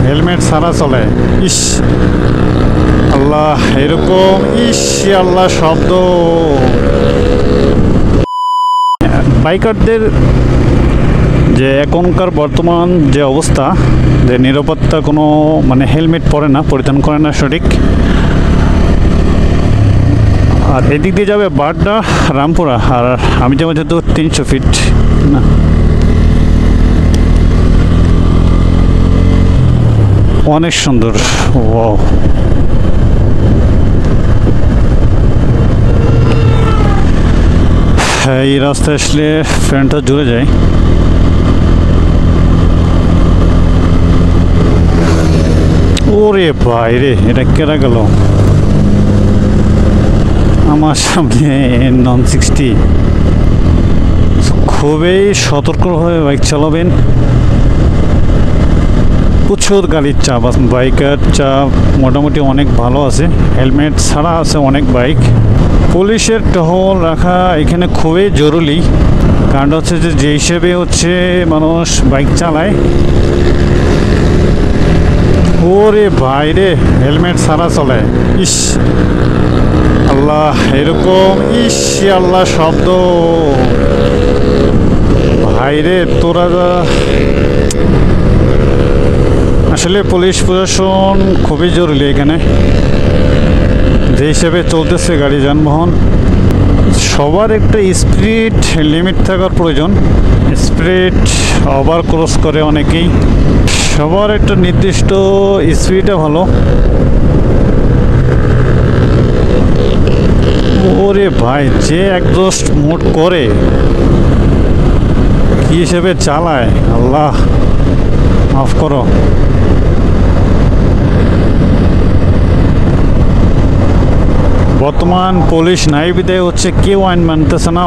Helmet ছাড়া চলে। ইস আল্লাহ, এরকম ইস আল্লাহ শব্দ। বাইকারদের যে এখনকার বর্তমান যে অবস্থা, যে নিরাপত্তা কোনো মানে হেলমেট পরে না, পরিধান করে না সঠিক। আর এদিক দিয়ে যাবে বাড্ডা রামপুরা, আর আমি যাবো যেহেতু 300 ফিট না। অনেক সুন্দর। ওয়াও, হ্যাঁ, এই রাস্তায় আসলে ফ্যানটা জুড়ে যায়। ওরে বাইরে, এটা কেরা গেল আমার সামনে non-60। খুবই সতর্কভাবে বাইক চালাবেন। প্রচুর গাড়ির চাপ, বাইকের চাপ মোটামুটি অনেক ভালো আছে। হেলমেট ছাড়া আছে অনেক বাইক। পুলিশের টহল রাখা এখানে খুবই জরুরি, কারণ হচ্ছে যে হিসেবে হচ্ছে মানুষ বাইক চালায়। ওরে বাইরে, হেলমেট ছাড়া চলে। ইস আল্লাহ, এরকম ইস আল্লাহ শব্দ। ভাইরে তোরা, আসলে পুলিশ প্রশাসন খুবই জরুরি এখানে, যে হিসেবে চলতেছে গাড়ি যানবাহন। সবার একটা স্পিড লিমিট থাকার প্রয়োজন। স্পিড ওভার ক্রস করে অনেকেই। সবার একটা নির্দিষ্ট স্পিডটা ভালো। ওরে ভাই, যে একজস্ট মোড করে কি হিসেবে চালায়, আল্লাহ মাফ করো। বর্তমান পুলিশ নাই বিদায় হচ্ছে কেউ আইন মানতেছে না।